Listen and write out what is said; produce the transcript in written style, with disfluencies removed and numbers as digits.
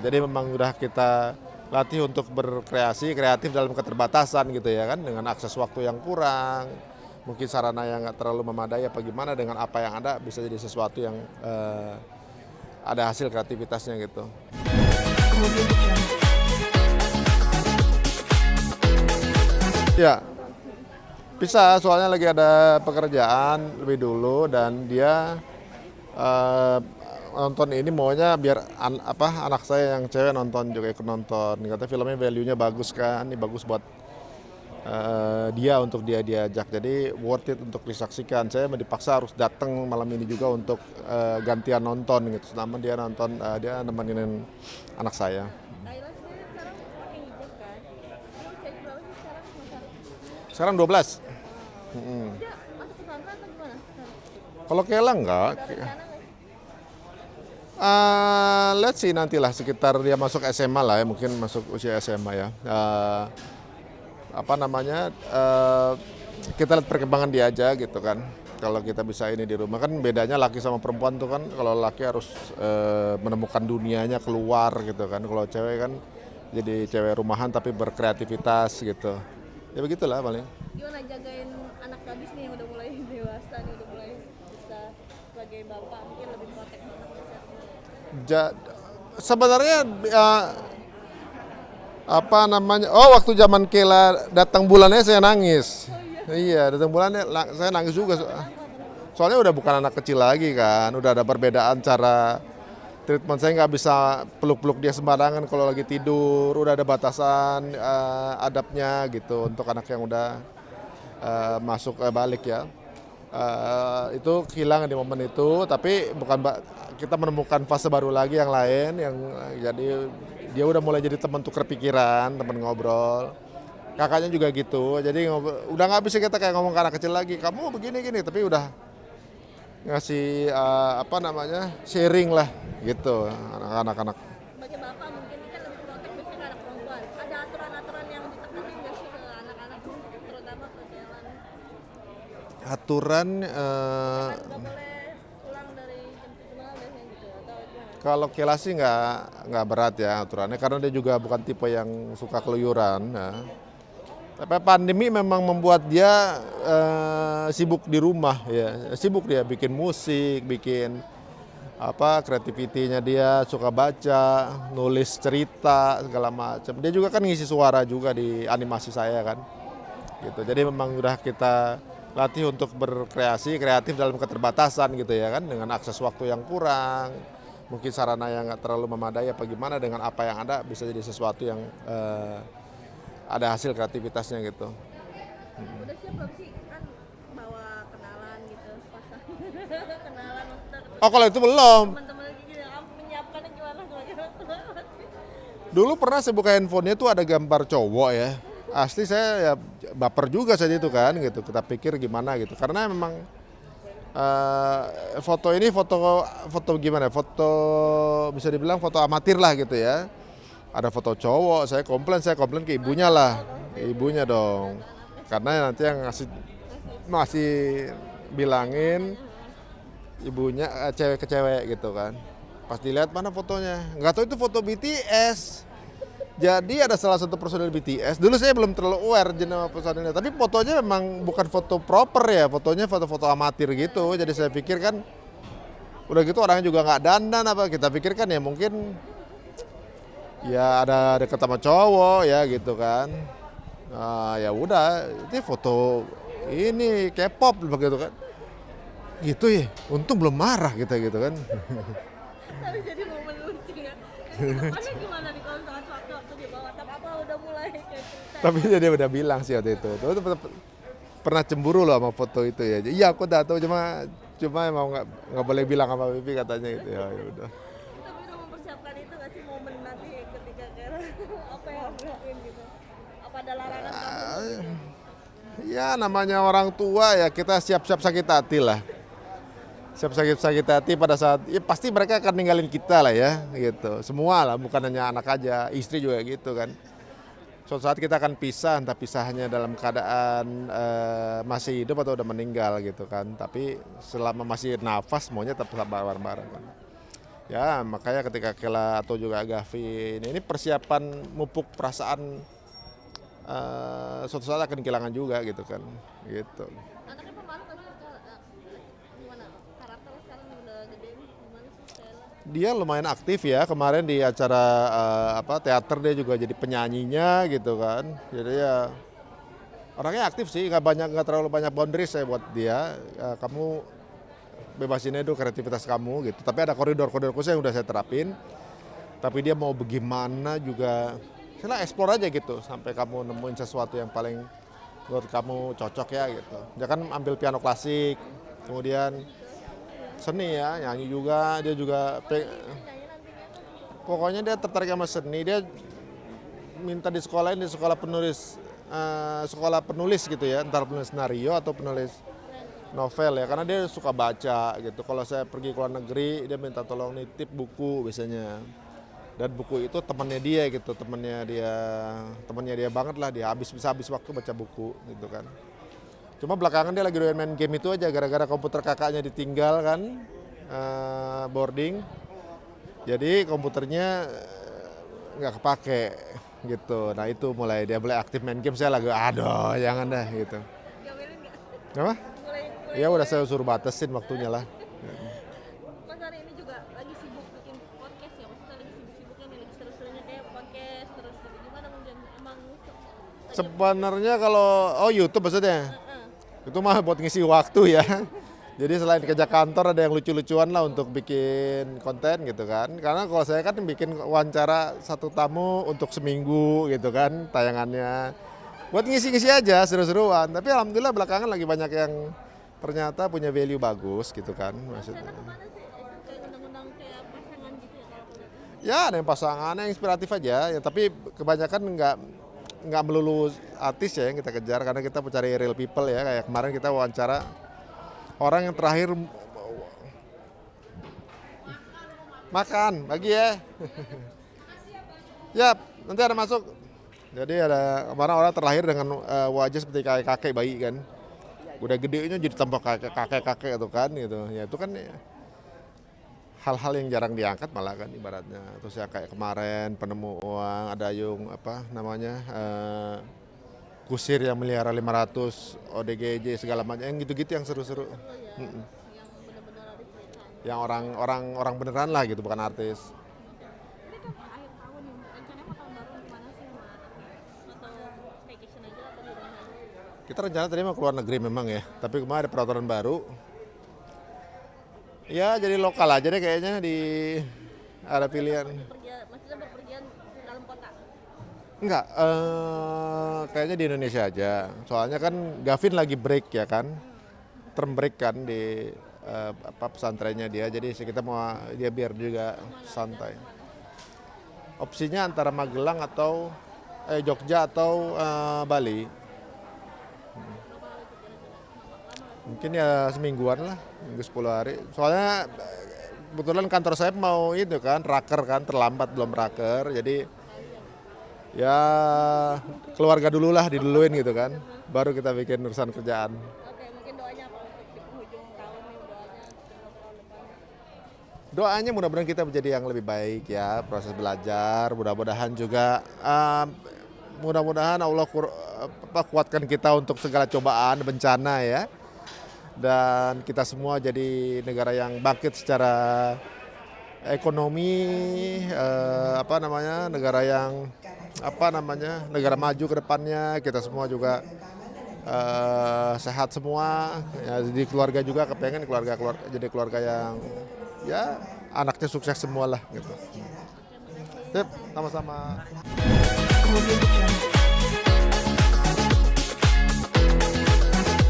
Jadi memang udah kita latih untuk berkreasi, kreatif dalam keterbatasan gitu ya kan, dengan akses waktu yang kurang, mungkin sarana yang nggak terlalu memadai apa gimana, dengan apa yang ada bisa jadi sesuatu yang ada hasil kreativitasnya gitu. Ya, bisa, soalnya lagi ada pekerjaan lebih dulu dan dia eh, nonton ini maunya biar anak saya yang cewek nonton juga ikut nonton. Kata filmnya value-nya bagus kan, ini bagus buat dia untuk dia diajak. Jadi worth it untuk disaksikan. Saya dipaksa harus datang malam ini juga untuk gantian nonton gitu. Selama dia nonton, dia nemenin anak saya. Thailand sendiri sekarang pakai hijab kan? Dia usia berapa sih sekarang Sekarang 12. Dia masuk pesantren atau gimana sekarang? Kalau Kela enggak. Ada rencana nggak sih? Let's see nantilah sekitar dia masuk SMA lah ya, mungkin masuk usia SMA ya. Apa namanya? Kita lihat perkembangan dia aja gitu kan. Kalau kita bisa ini di rumah kan bedanya laki sama perempuan tuh kan, kalau laki harus menemukan dunianya keluar gitu kan. Kalau cewek kan jadi cewek rumahan tapi berkreativitas gitu. Ya begitulah paling. Gimana jagain anak gadis nih yang udah mulai dewasa nih, udah mulai bisa sebagai bapak mungkin lebih protek anaknya sehat. Ja- Sebenarnya apa namanya? Waktu zaman Kela datang bulannya saya nangis. Iya, datang bulannya saya nangis juga. Soalnya udah bukan anak kecil lagi kan, udah ada perbedaan cara treatment. Saya nggak bisa peluk-peluk dia sembarangan kalau lagi tidur, udah ada batasan adabnya gitu untuk anak yang udah masuk balik ya. Itu kehilangan di momen itu, tapi bukan kita menemukan fase baru lagi yang lain yang jadi dia udah mulai jadi teman tukar pikiran, teman ngobrol. Kakaknya juga gitu, jadi udah nggak bisa kita kayak ngomong ke anak kecil lagi, kamu begini gini, tapi udah ngasih apa namanya sharing lah gitu anak-anak. Sebagai bapak mungkin ini kan lebih protek biasanya ke anak perempuan. Ada aturan-aturan yang ditekanin nggak sih ke anak-anak terutama ke jalan? Aturan Kan nggak boleh pulang dari jam 7 malam biasanya gitu atau gimana? kalau Kela sih nggak berat ya aturannya karena dia juga bukan tipe yang suka keluyuran. Ya. Tapi pandemi memang membuat dia sibuk di rumah ya, sibuk dia bikin musik, bikin apa kreativitinya dia suka baca, nulis cerita segala macam. Dia juga kan ngisi suara juga di animasi saya kan, gitu. Jadi memang udah kita latih untuk berkreasi, kreatif dalam keterbatasan gitu ya kan, dengan akses waktu yang kurang, mungkin sarana yang nggak terlalu memadai apa gimana, dengan apa yang ada bisa jadi sesuatu yang ada hasil kreativitasnya gitu. Udah siap belum sih kan bawa kenalan gitu pasang kenalan maksudnya Oh kalau itu belum. teman-teman gitu kamu menyiapkannya gimana sebagai Dulu pernah saya buka handphonenya tuh ada gambar cowok ya. Asli saya ya baper juga saja itu kan gitu. Kita pikir gimana gitu. Karena memang foto ini foto gimana? Foto bisa dibilang foto amatir lah gitu ya. Ada foto cowok, saya komplain ke ibunya lah. Ibunya dong. Karena nanti yang masih bilangin ibunya cewek ke cewek gitu kan. Pas dilihat mana fotonya, nggak tahu itu foto BTS. Jadi ada salah satu personil BTS. Dulu saya belum terlalu aware jenama personilnya, tapi fotonya memang bukan foto proper ya, fotonya foto-foto amatir gitu. Jadi saya pikir kan, udah gitu orangnya juga nggak dandan apa. Kita pikir kan ya mungkin ya ada deket sama cowok ya gitu kan. Nah, ya udah, ini foto ini K-pop begitu kan. Gitu ya, untung belum marah kita gitu kan. tapi jadi momen lucu ya kedepannya gimana nih kalau misalkan waktu di bawah apa udah mulai kayak cerita Tapi dia udah bilang sih waktu itu. Tuh, pernah cemburu loh sama foto itu ya. Iya aku udah tahu cuma emang nggak boleh bilang sama Bibi katanya gitu ya. Ya udah. tapi udah mempersiapkan itu nggak sih momen nanti ketika kira apa yang harus dilakuin gitu apa ada larangan kamu Ya namanya orang tua ya kita siap-siap sakit hati lah. Siap sakit hati pada saat ya pasti mereka akan ninggalin kita lah ya gitu. Semua lah bukan hanya anak aja, istri juga gitu kan. Suatu saat kita akan pisah, entah pisahnya dalam keadaan masih hidup atau udah meninggal gitu kan. Tapi selama masih nafas maunya tetap bareng-bareng kan. Ya makanya ketika Kela atau juga Gavin ini persiapan mupuk perasaan suatu saat akan kehilangan juga gitu kan, gitu. Anaknya pemalu nggak sih? Gimana? Karakter sekarang udah gede nih, gimana sih Stella? Dia lumayan aktif ya, kemarin di acara teater dia juga jadi penyanyinya gitu kan. Jadi ya orangnya aktif sih, nggak terlalu banyak boundaries saya buat dia. Kamu bebasin aja dulu kreativitas kamu gitu. Tapi ada koridor-koridor khusus yang udah saya terapin. Tapi dia mau bagaimana juga, saya explore aja gitu sampai kamu nemuin sesuatu yang paling menurut kamu cocok ya gitu. Dia kan ambil piano klasik, kemudian seni ya, nyanyi juga, dia juga pokoknya dia tertarik sama seni. Dia minta di sekolah penulis sekolah penulis gitu ya, entar penulis skenario atau penulis novel ya, karena dia suka baca gitu. Kalau saya pergi ke luar negeri, dia minta tolong nitip buku biasanya. Dan buku itu temannya dia gitu, temannya dia banget lah, dia bisa habis waktu baca buku gitu kan. Cuma belakangan dia lagi doyan main game itu aja, gara-gara komputer kakaknya ditinggal kan, boarding. Jadi komputernya nggak kepake gitu. Nah itu dia mulai aktif main game, saya lagi aduh jangan dah gitu. Diomelin nggak? Apa? Mulai Ya udah saya suruh batasin waktunya lah. Mas hari ini juga lagi sibuk bikin podcast ya, maksudnya lagi sibuk-sibuknya nih, lagi seru-serunya kayak podcast terus gitu. Gimana kemudian emang Sebenarnya kalau YouTube maksudnya, itu mah buat ngisi waktu ya. Jadi selain kerja kantor ada yang lucu-lucuan lah untuk bikin konten gitu kan. Karena kalau saya kan bikin wawancara satu tamu untuk seminggu gitu kan tayangannya. Buat ngisi-ngisi aja seru-seruan. Tapi alhamdulillah belakangan lagi banyak yang ternyata punya value bagus gitu kan maksudnya. kemana sih? Kayak undang-undang kayak pasangan gitu ya kalau aku lihat. Ya ada yang pasangan yang inspiratif aja ya, tapi kebanyakan nggak melulu artis ya yang kita kejar, karena kita mencari real people ya. Kayak kemarin kita wawancara orang yang terakhir makan pagi ya. Ya nanti ada masuk. Jadi ada kemarin orang terlahir dengan wajah seperti kakek bayi kan. Udah gedenya jadi tambah kakek itu kan gitu. Ya itu kan ya, hal-hal yang jarang diangkat malah kan ibaratnya. Terus ya kayak kemarin penemu uang, ada yung apa namanya kusir yang melihara 500 ODGJ segala macam, yang gitu-gitu yang seru-seru. Mm-mm. Yang benar-benar ada ceritanya. Yang orang beneran lah gitu, bukan artis. Ini kan akhir tahun nih, rencananya mau tahun baru gimana sih sama anaknya? Atau staycation aja atau di rumah aja? Kita rencana tadi mau keluar negeri memang ya, tapi kemarin ada peraturan baru. Ya jadi lokal aja deh kayaknya, ada pilihan. Maksudnya berpergian dalam kota? Enggak, kayaknya di Indonesia aja. Soalnya kan Gavin lagi break ya kan, term break kan di pesantrennya dia. Jadi kita mau dia biar juga santai. Opsinya antara Magelang atau Jogja atau Bali. Mungkin ya semingguan lah, minggu 10 hari. Soalnya kebetulan kantor saya mau itu kan, raker kan, terlambat belum raker. Jadi ya keluarga dulu lah, diduluin gitu kan. Baru kita bikin urusan kerjaan. Oke, mungkin doanya apa untuk di penghujung tahun nih, doanya untuk tahun depan? Doanya mudah-mudahan kita menjadi yang lebih baik ya, proses belajar. Mudah-mudahan juga mudah-mudahan Allah kuatkan kita untuk segala cobaan, bencana ya. Dan kita semua jadi negara yang bangkit secara ekonomi, negara maju ke depannya. Kita semua juga sehat semua. Ya, di keluarga juga kepengen jadi keluarga yang ya anaknya sukses semua lah gitu. Sip, sama-sama.